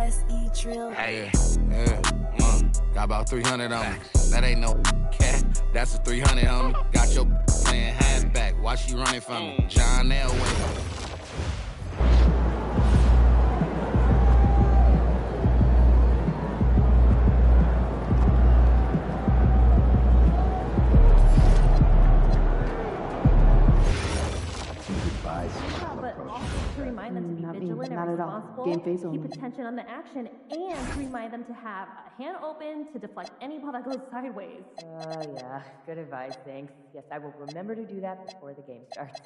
SE drill. Hey, got about 300 on me. That ain't no cat, that's a 300 on me. Got your playing halfback, why she running from me? John Elway. But also to remind them to be vigilant and responsible, keep attention on the action, and to remind them to have a hand open to deflect any ball that goes sideways. Yeah, good advice, thanks. Yes, I will remember to do that before the game starts.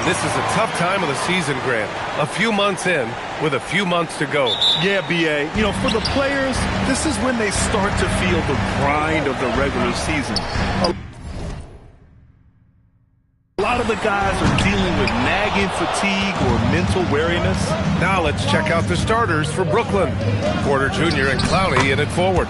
This is a tough time of the season, Grant. A few months in, with a few months to go. Yeah, B.A. You know, for the players, this is when they start to feel the grind of the regular season. A lot of the guys are dealing with nagging fatigue or mental weariness. Now let's check out the starters for Brooklyn. Porter Jr. and Clowney in it forward.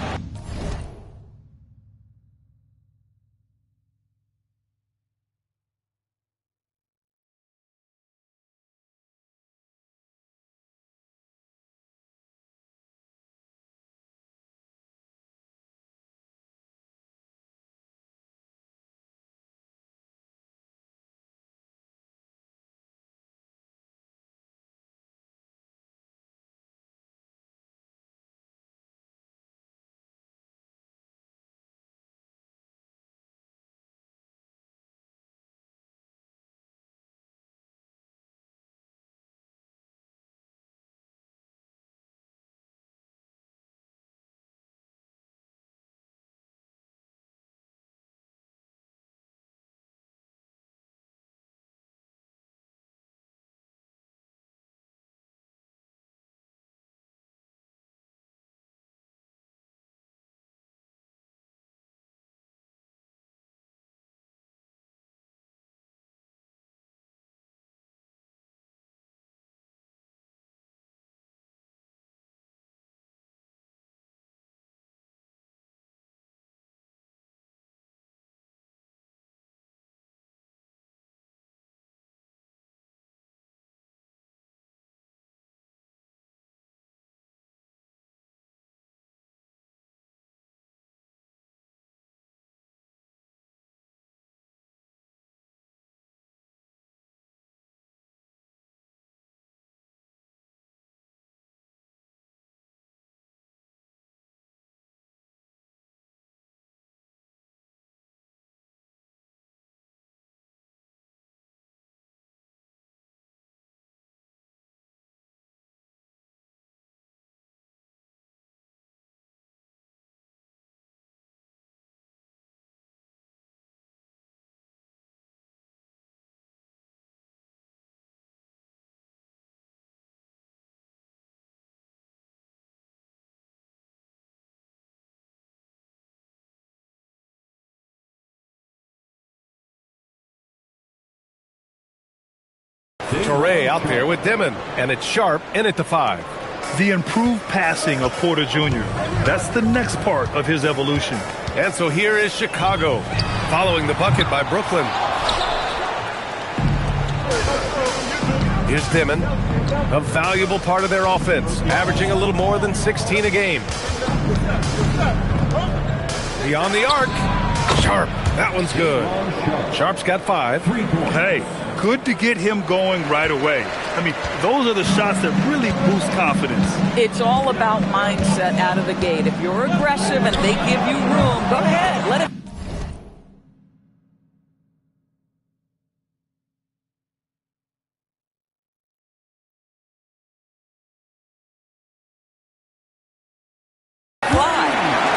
Torre out there with Dimon, and it's Sharp in at the 5. The improved passing of Porter Jr. That's the next part of his evolution. And so here is Chicago, following the bucket by Brooklyn. Here's Dimon, a valuable part of their offense, averaging a little more than 16 a game. Beyond the arc, Sharp. That one's good. Sharp's got 5. Hey, good to get him going right away. I mean, those are the shots that really boost confidence. It's all about mindset out of the gate. If you're aggressive and they give you room, go ahead, let it.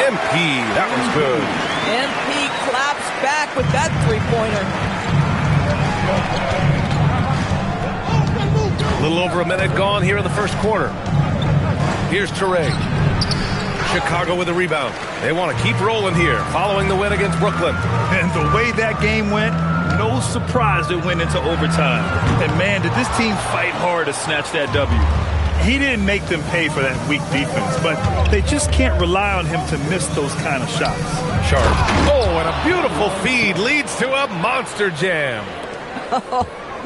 MP, that one's good. MP claps back with that three-pointer. A little over a minute gone here in the first quarter. Here's Torre. Chicago with a rebound. They want to keep rolling here, following the win against Brooklyn. And the way that game went, no surprise it went into overtime. And man, did this team fight hard to snatch that W. He didn't make them pay for that weak defense, but they just can't rely on him to miss those kind of shots. Sharp. Oh, and a beautiful feed leads to a monster jam.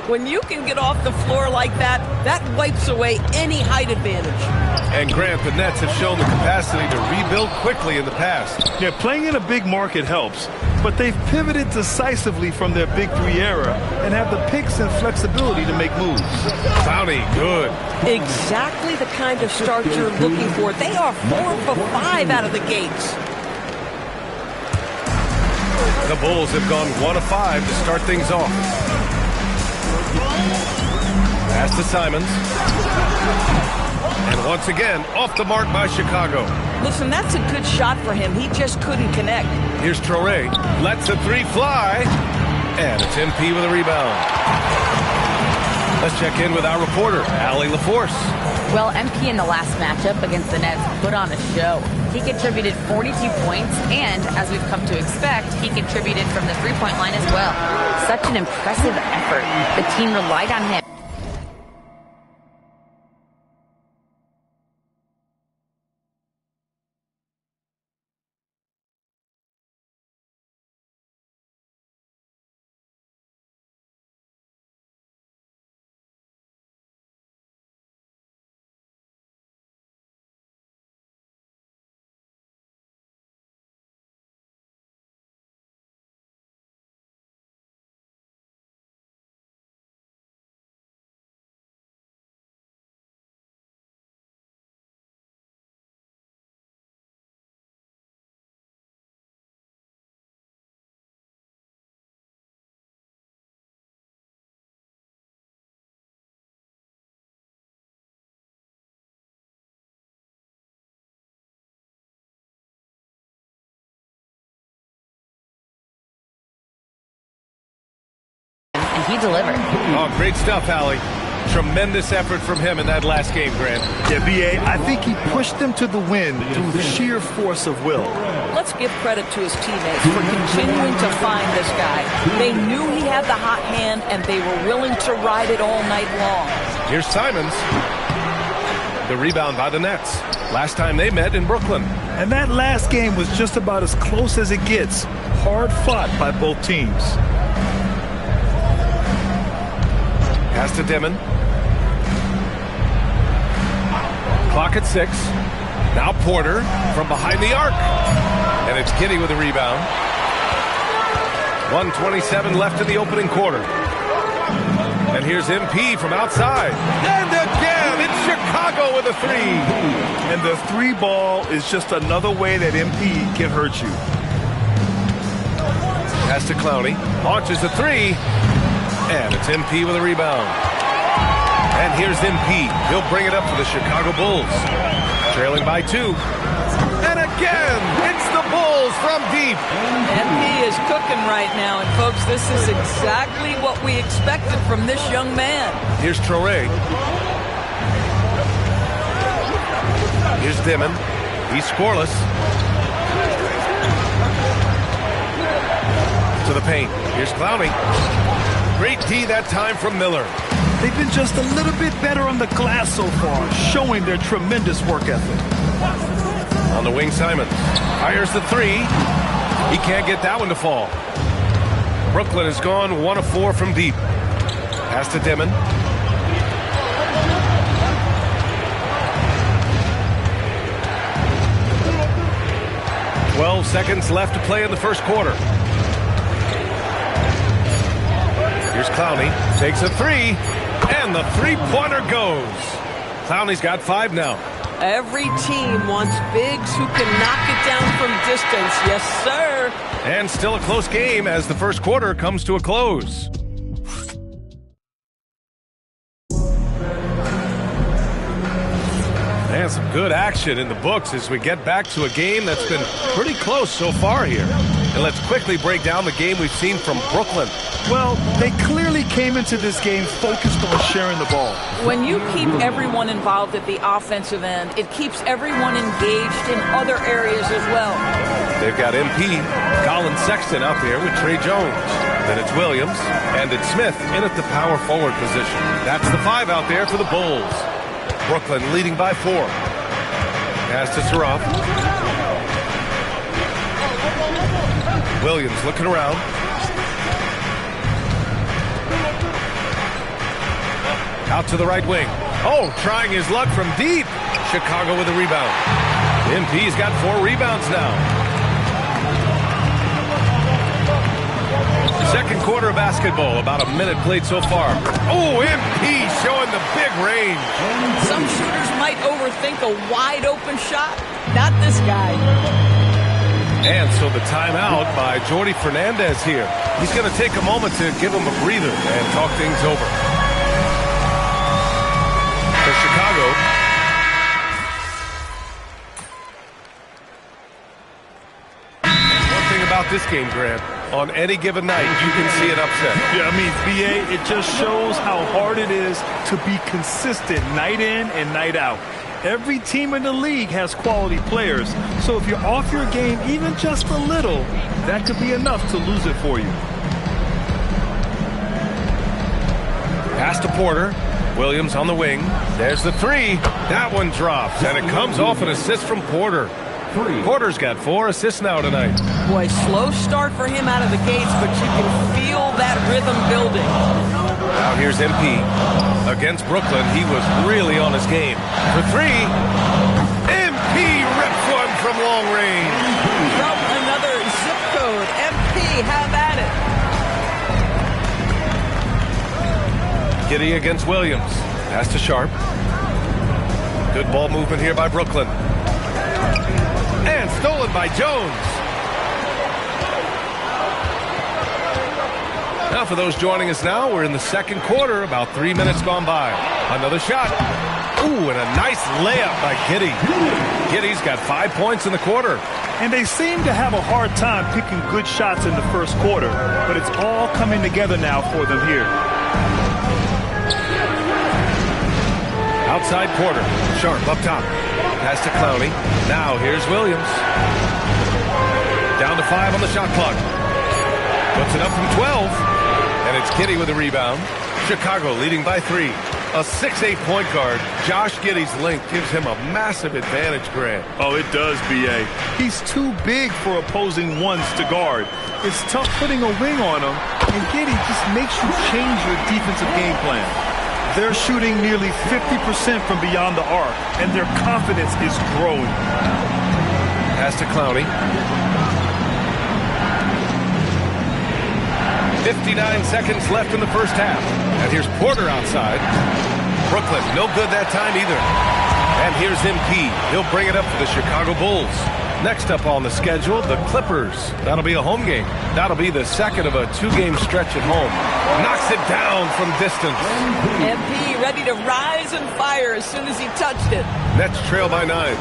When you can get off the floor like that, that wipes away any height advantage. And Grant, the Nets have shown the capacity to rebuild quickly in the past. Yeah, playing in a big market helps, but they've pivoted decisively from their Big 3 era and have the picks and flexibility to make moves. Clowney, good. Exactly the kind of start you're looking for. They are 4 for 5 out of the gates. The Bulls have gone 1 of 5 to start things off. Pass to Simons. And once again, off the mark by Chicago. Listen, that's a good shot for him. He just couldn't connect. Here's Torre. Lets the 3 fly. And it's MP with a rebound. Let's check in with our reporter, Allie LaForce. Well, MP in the last matchup against the Nets put on a show. He contributed 42 points, and as we've come to expect, he contributed from the three-point line as well. Such an impressive effort. The team relied on him. And he delivered. Oh, great stuff, Allie. Tremendous effort from him in that last game, Grant. Yeah, B.A., I think he pushed them to the win through the sheer force of will. Let's give credit to his teammates for continuing to find this guy. They knew he had the hot hand, and they were willing to ride it all night long. Here's Simons. The rebound by the Nets. Last time they met in Brooklyn. And that last game was just about as close as it gets. Hard fought by both teams. Pass to Dimon. Clock at 6. Now Porter from behind the arc. And it's Giddey with a rebound. 1:27 left in the opening quarter. And here's MP from outside. And again, it's Chicago with a 3. And the 3 ball is just another way that MP can hurt you. Pass to Clowney. Launches the 3. And it's MP with a rebound. And here's MP. He'll bring it up for the Chicago Bulls. Trailing by 2. And again, it's the Bulls from deep. MP is cooking right now. And, folks, this is exactly what we expected from this young man. Here's Torre. Here's Dimon. He's scoreless. To the paint. Here's Clowney. Great D that time from Miller. They've been just a little bit better on the glass so far, showing their tremendous work ethic. On the wing, Simons fires the three. He can't get that one to fall. Brooklyn has gone 1 of 4 from deep. Pass to Dimon. "12 seconds left to play in the first quarter. Here's Clowney. Takes a three. And the three-pointer goes. Clowney's got 5 now. Every team wants bigs who can knock it down from distance. Yes, sir. And still a close game as the first quarter comes to a close. And some good action in the books as we get back to a game that's been pretty close so far here. And let's quickly break down the game we've seen from Brooklyn. Well, they clearly came into this game focused on sharing the ball. When you keep everyone involved at the offensive end, it keeps everyone engaged in other areas as well. They've got MP, Colin Sexton out there with Trey Jones. Then it's Williams, and it's Smith in at the power forward position. That's the 5 out there for the Bulls. Brooklyn leading by 4. Pass to Saraf. Williams looking around. Out to the right wing. Oh, trying his luck from deep. Chicago with a rebound. MP's got 4 rebounds now. Second quarter of basketball, about a minute played so far. Oh, MP showing the big range. Some shooters might overthink a wide open shot. Not this guy. And so the timeout by Jordi Fernandez here. He's going to take a moment to give him a breather and talk things over. For Chicago. One thing about this game, Grant, on any given night, you can see it upset. Yeah, I mean, BA, it just shows how hard it is to be consistent night in and night out. Every team in the league has quality players, so if you're off your game even just a little, that could be enough to lose it for you. Pass to Porter. Williams on the wing. There's the 3. That one drops, and it comes off an assist from Porter. Porter's got 4 assists now tonight. Boy, slow start for him out of the gates, but you can feel that rhythm building. Now here's MP. Against Brooklyn, he was really on his game. For 3, MP rips one from long range. From another zip code. MP, have at it. Giddey against Williams. Pass to Sharp. Good ball movement here by Brooklyn. And stolen by Jones. Now for those joining us now, we're in the second quarter, about 3 minutes gone by. Another shot. Ooh, and a nice layup by Giddey. Giddey's got 5 points in the quarter. And they seem to have a hard time picking good shots in the first quarter, but it's all coming together now for them here. Outside Porter. Sharp up top. Pass to Clowney. Now here's Williams. Down to 5 on the shot clock. Puts it up from 12. And it's Giddey with a rebound. Chicago leading by 3. A 6'8" point guard. Josh Giddey's length gives him a massive advantage, Grant. Oh, it does, B.A. He's too big for opposing ones to guard. It's tough putting a wing on him, and Giddey just makes you change your defensive game plan. They're shooting nearly 50% from beyond the arc, and their confidence is growing. Pass to Clowney. 59 seconds left in the first half. And here's Porter outside. Brooklyn, no good that time either. And here's MP. He'll bring it up for the Chicago Bulls. Next up on the schedule, the Clippers. That'll be a home game. That'll be the second of a 2-game stretch at home. Knocks it down from distance. MP ready to rise and fire as soon as he touched it. Nets trail by 9.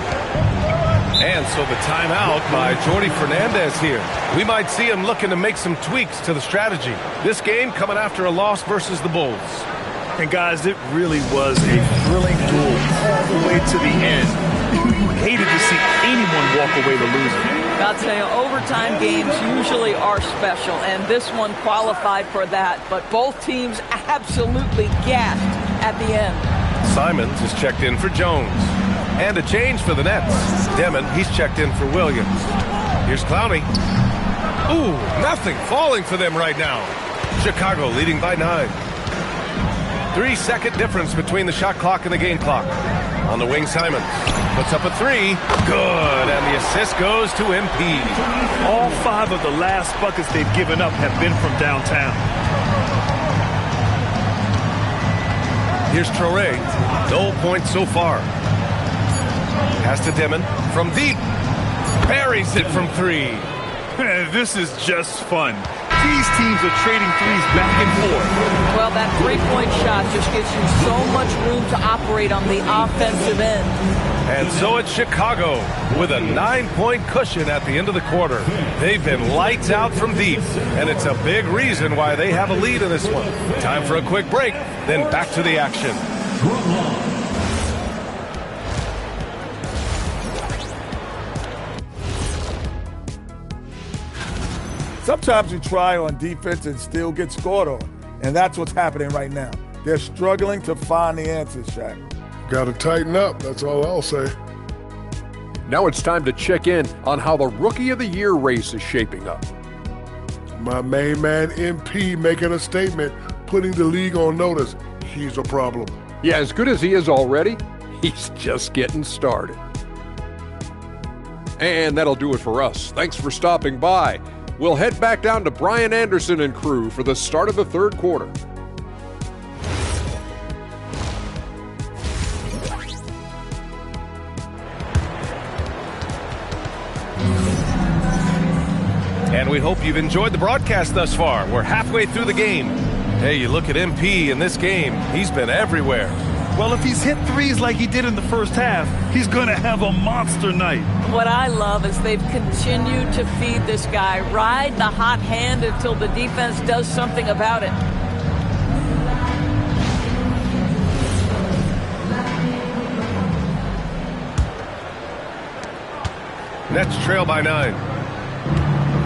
And so the timeout by Jordi Fernandez here. We might see him looking to make some tweaks to the strategy. This game coming after a loss versus the Bulls. And guys, it really was a thrilling duel all the way to the end. You hated to see anyone walk away to losing. I'll tell you, overtime games usually are special, and this one qualified for that. But both teams absolutely gassed at the end. Simons is checked in for Jones. And a change for the Nets. Demon, he's checked in for Williams. Here's Clowney. Ooh, nothing falling for them right now. Chicago leading by 9. 3-second difference between the shot clock and the game clock. On the wing, Simons puts up a 3. Good, and the assist goes to MP. All 5 of the last buckets they've given up have been from downtown. Here's Traoré. No points so far. Pass to Demon from deep. Buries it from 3. This is just fun. These teams are trading threes back and forth. Well, that three-point shot just gives you so much room to operate on the offensive end. And so it's Chicago with a 9-point cushion at the end of the quarter. They've been lights out from deep, and it's a big reason why they have a lead in this one. Time for a quick break, then back to the action. Sometimes you try on defense and still get scored on. And that's what's happening right now. They're struggling to find the answers, Shaq. Got to tighten up, that's all I'll say. Now it's time to check in on how the Rookie of the Year race is shaping up. My main man, MP, making a statement, putting the league on notice. He's a problem. Yeah, as good as he is already, he's just getting started. And that'll do it for us. Thanks for stopping by. We'll head back down to Brian Anderson and crew for the start of the third quarter. And we hope you've enjoyed the broadcast thus far. We're halfway through the game. Hey, you look at MP in this game, he's been everywhere. Well, if he's hit threes like he did in the first half, he's going to have a monster night. What I love is they've continued to feed this guy, ride the hot hand until the defense does something about it. Nets trail by 9.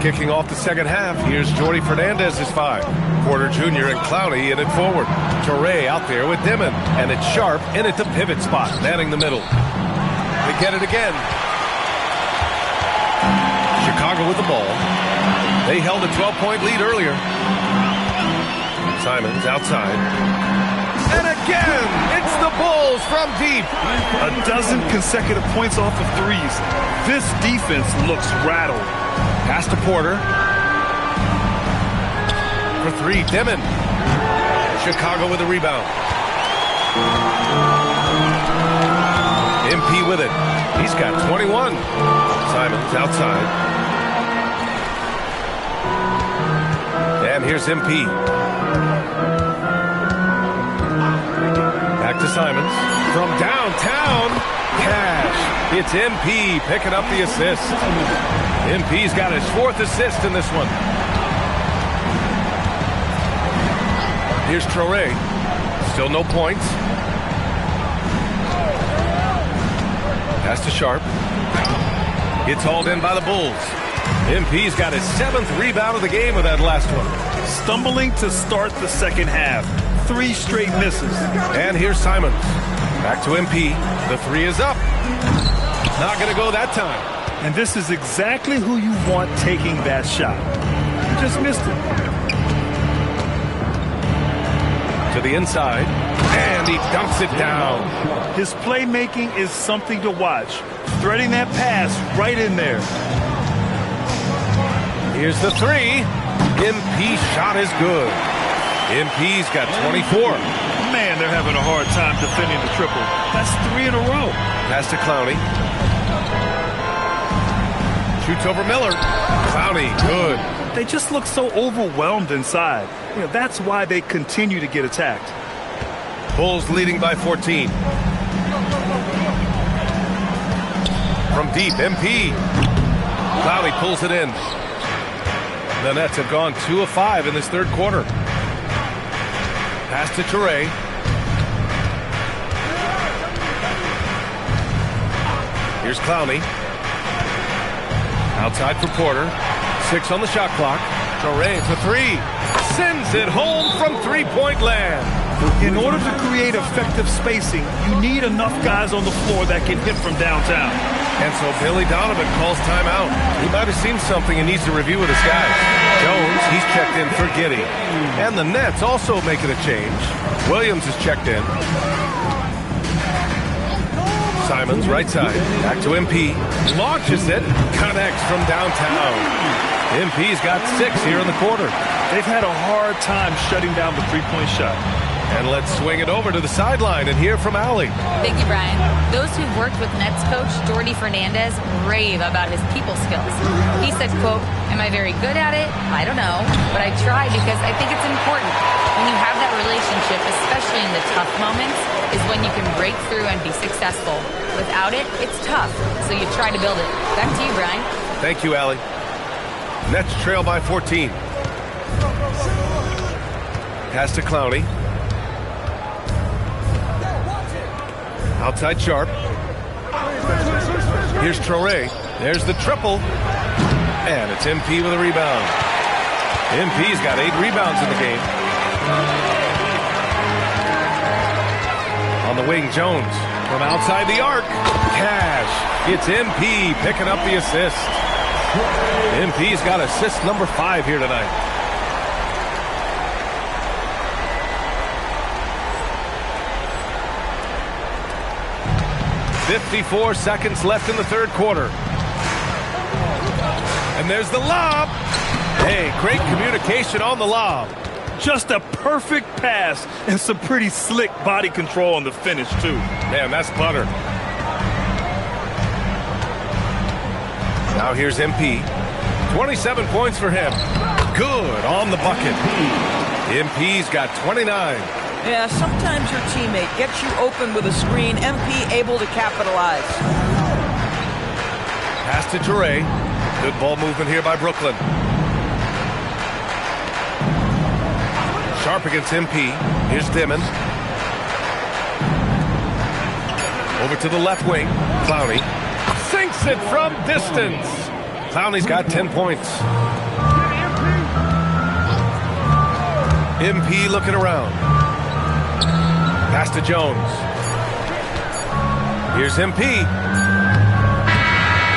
Kicking off the second half, here's Jordy Fernandez's 5. Porter Jr. and Clowney in it forward. Touré out there with Dimon, and it's Sharp in at the pivot spot, manning the middle. They get it again. Chicago with the ball. They held a 12-point lead earlier. Simons outside. And again, it's the Bulls from deep. A dozen consecutive points off of threes. This defense looks rattled. Pass to Porter. For 3, Demon. Chicago with a rebound. MP with it. He's got 21. Simons outside. And here's MP. Back to Simons. From downtown, Cash. It's MP picking up the assist. MP's got his 4th assist in this one. Here's Traoré. Still no points. Pass to Sharp. It's hauled in by the Bulls. MP's got his 7th rebound of the game with that last one. Stumbling to start the second half. 3 straight misses. And here's Simons. Back to MP. The 3 is up. Not going to go that time. And this is exactly who you want taking that shot. You just missed it. To the inside. And he dumps it down. His playmaking is something to watch. Threading that pass right in there. Here's the 3. MP's shot is good. MP's got 24. Man, they're having a hard time defending the triple. That's 3 in a row. Pass to Clowney. Shoots over Miller. Clowney, good. They just look so overwhelmed inside. You know, that's why they continue to get attacked. Bulls leading by 14. From deep, MP. Clowney pulls it in. The Nets have gone 2 of 5 in this third quarter. Pass to Touré. Here's Clowney. Outside for Porter. 6 on the shot clock. Torrey for 3. Sends it home from three-point land. In order to create effective spacing, you need enough guys on the floor that can hit from downtown. And so Billy Donovan calls timeout. He might have seen something and needs to review with his guys. Jones, he's checked in for Giddey. And the Nets also making a change. Williams is checked in. Simons, right side. Back to MP. Launches it. Connects from downtown. MP's got 6 here in the quarter. They've had a hard time shutting down the three-point shot. And let's swing it over to the sideline and hear from Allie. Thank you, Brian. Those who've worked with Nets coach Jordy Fernandez rave about his people skills. He said, quote, "Am I very good at it? I don't know, but I try because I think it's important. When you have that relationship, especially in the tough moments, is when you can break through and be successful. Without it, it's tough, so you try to build it." Back to you, Brian. Thank you, Allie. Nets trail by 14. Pass to Clowney. Outside Sharp. Here's Traoré. There's the triple. And it's MP with a rebound. MP's got 8 rebounds in the game. On the wing, Jones. From outside the arc. Cash. It's MP picking up the assist. MP's got assist number 5 here tonight. 54 seconds left in the third quarter. And there's the lob. Hey, great communication on the lob. Just a perfect pass and some pretty slick body control on the finish, too. Man, that's butter. Now here's MP. 27 points for him. Good on the bucket. MP's got 29. Yeah, sometimes your teammate gets you open with a screen. MP able to capitalize. Pass to Touré. Good ball movement here by Brooklyn. Sharp against MP. Here's Dimon. Over to the left wing. Clowney sinks it from distance. Clowney's got 10 points. MP looking around. Pass to Jones. Here's MP.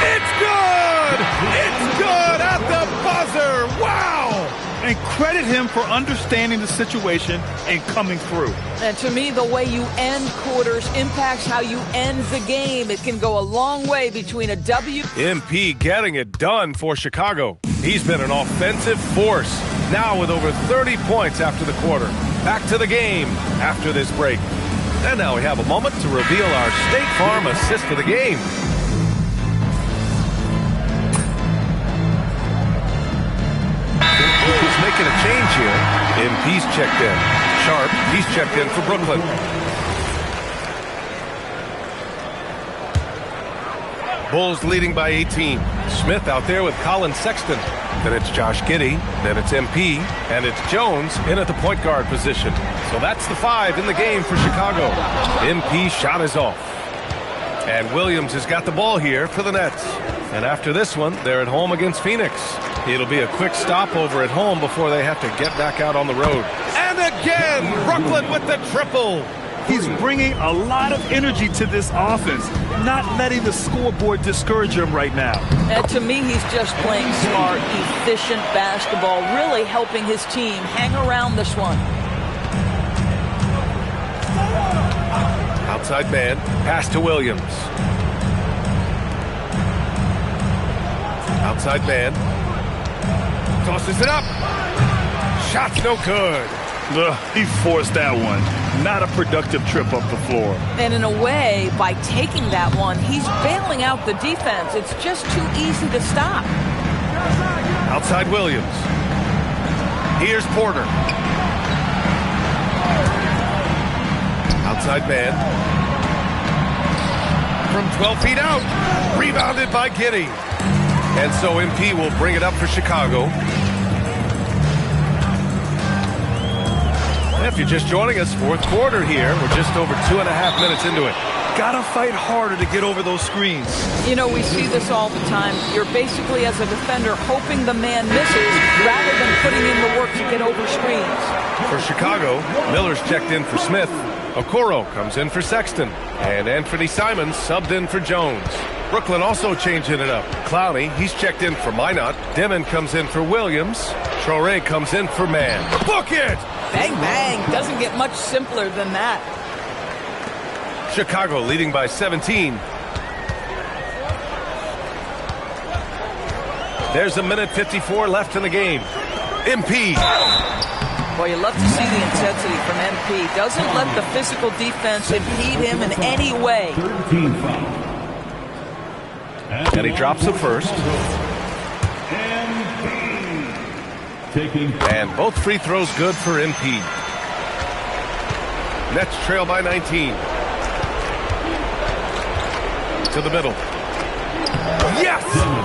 It's good! It's good at the buzzer! Wow! And credit him for understanding the situation and coming through. And to me, the way you end quarters impacts how you end the game. It can go a long way between a W. MP getting it done for Chicago. He's been an offensive force. Now with over 30 points after the quarter. Back to the game after this break. And now we have a moment to reveal our State Farm assist of the game. He's making a change here. MP's checked in. Sharp, he's checked in for Brooklyn. Bulls leading by 18. Smith out there with Colin Sexton. Then it's Josh Giddey. Then it's MP. And it's Jones in at the point guard position. So that's the 5 in the game for Chicago. MP shot is off. And Williams has got the ball here for the Nets. And after this one, they're at home against Phoenix. It'll be a quick stopover at home before they have to get back out on the road. And again, Brooklyn with the triple. He's bringing a lot of energy to this offense, not letting the scoreboard discourage him right now. And to me, he's just playing smart, efficient basketball, really helping his team hang around this one. Outside man, pass to Williams. Outside man. Tosses it up. Shot's no good. He forced that one. Not a productive trip up the floor. And in a way, by taking that one, he's bailing out the defense. It's just too easy to stop. Outside Williams. Here's Porter. Outside man. From 12 feet out. Rebounded by Giddey. And so MP will bring it up for Chicago. If you're just joining us, fourth quarter here. We're just over 2.5 minutes into it. gotta fight harder to get over those screens. You know, we see this all the time. You're basically, as a defender, hoping the man misses rather than putting in the work to get over screens. For Chicago, Miller's checked in for Smith. Okoro comes in for Sexton. And Anthony Simons subbed in for Jones. Brooklyn also changing it up. Clowney, he's checked in for Minot. Dimon comes in for Williams. Traore comes in for Mann. Book it! Bang, bang. Doesn't get much simpler than that. Chicago leading by 17. There's a minute 54 left in the game. MP. Boy, you love to see the intensity from MP. Doesn't let the physical defense impede him in any way. And he drops the first. And both free throws good for MP. Nets trail by 19. To the middle. Yes!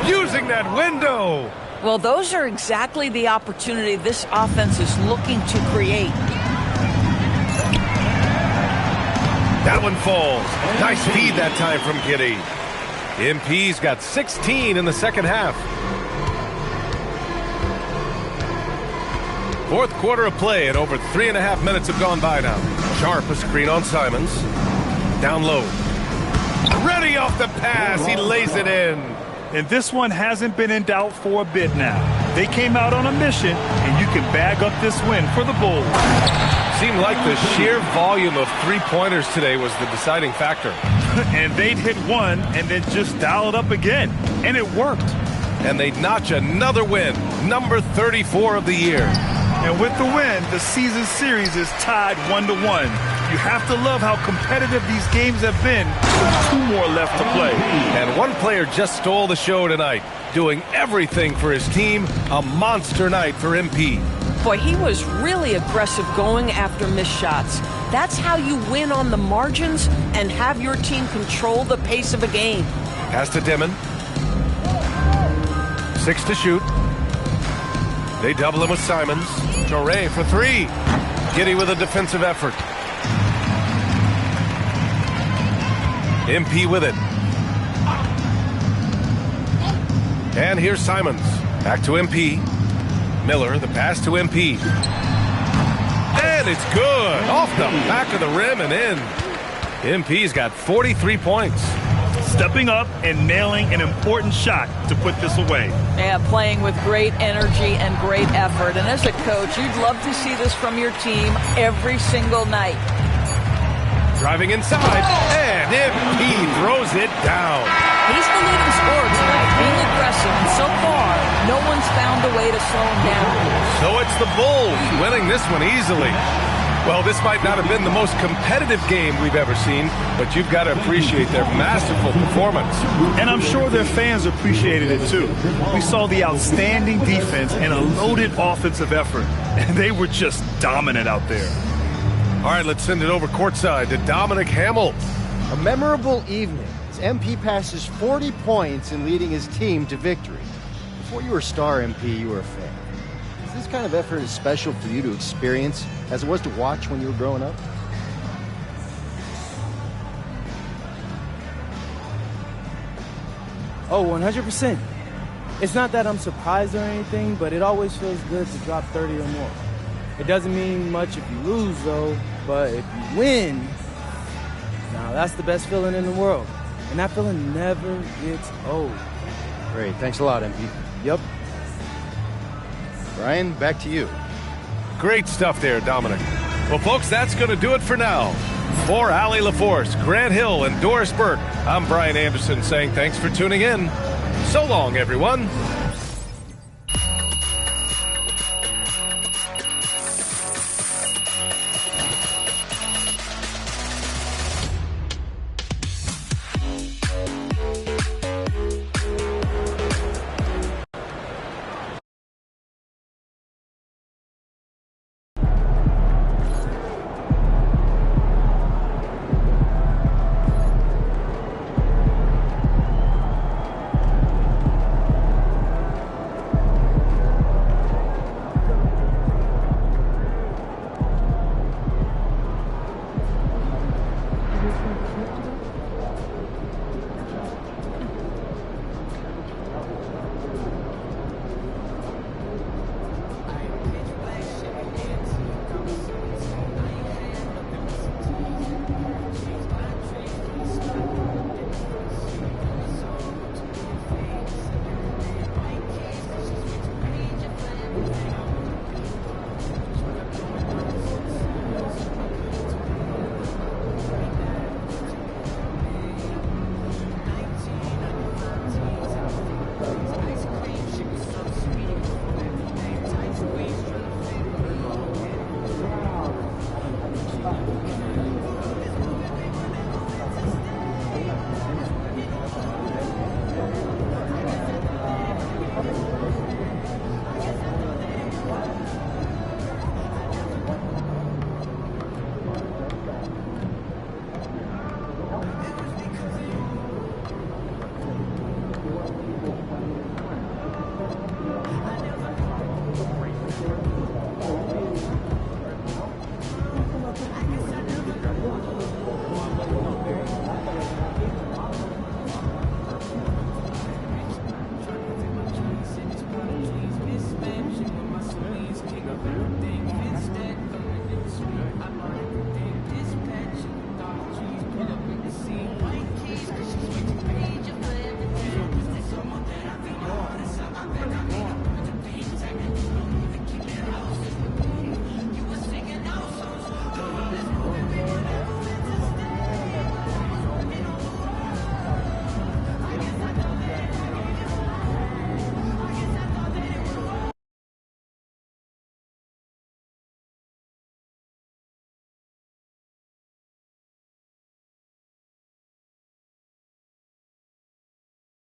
Using that window! Well, those are exactly the opportunity this offense is looking to create. That one falls. Nice feed that time from Giddey. MP's got 16 in the second half. Fourth quarter of play, and over 3.5 minutes have gone by now. Sharp, a screen on Simons. Down low. Ready off the pass. He lays it in. And this one hasn't been in doubt for a bit now. They came out on a mission, and you can bag up this win for the Bulls. Seemed like the sheer volume of three-pointers today was the deciding factor. And they'd hit one and then just dial it up again. And it worked. And they'd notch another win, number 34 of the year. And with the win, the season series is tied 1-1. You have to love how competitive these games have been with 2 more left to play. And one player just stole the show tonight, doing everything for his team. A monster night for MP. Boy, he was really aggressive going after missed shots. That's how you win on the margins and have your team control the pace of a game. Pass to Dimon. 6 to shoot. They double him with Simons. Traore for 3. Giddey with a defensive effort. MP with it. And here's Simons. Back to MP. Miller, the pass to MP. And it's good. Off the back of the rim and in. MP's got 43 points. Stepping up and nailing an important shot to put this away. Yeah, playing with great energy and great effort. And as a coach, you'd love to see this from your team every single night. Driving inside, and MP throws it down. He's the leading scorer tonight, being aggressive, and so far, no one's found a way to slow him down. So it's the Bulls winning this one easily. Well, this might not have been the most competitive game we've ever seen, but you've got to appreciate their masterful performance. And I'm sure their fans appreciated it too. We saw the outstanding defense and a loaded offensive effort, and they were just dominant out there. All right, let's send it over courtside to Dominic Hamill. A memorable evening as MP passes 40 points in leading his team to victory. Before you were a star, MP, you were a fan. Is this kind of effort as special for you to experience as it was to watch when you were growing up? Oh, 100%. It's not that I'm surprised or anything, but it always feels good to drop 30 or more. It doesn't mean much if you lose, though, but if you win, now that's the best feeling in the world. And that feeling never gets old. Great. Thanks a lot, MP. Yep. Brian, back to you. Great stuff there, Dominic. Well, folks, that's going to do it for now. For Allie LaForce, Grant Hill, and Doris Burke, I'm Brian Anderson saying thanks for tuning in. So long, everyone.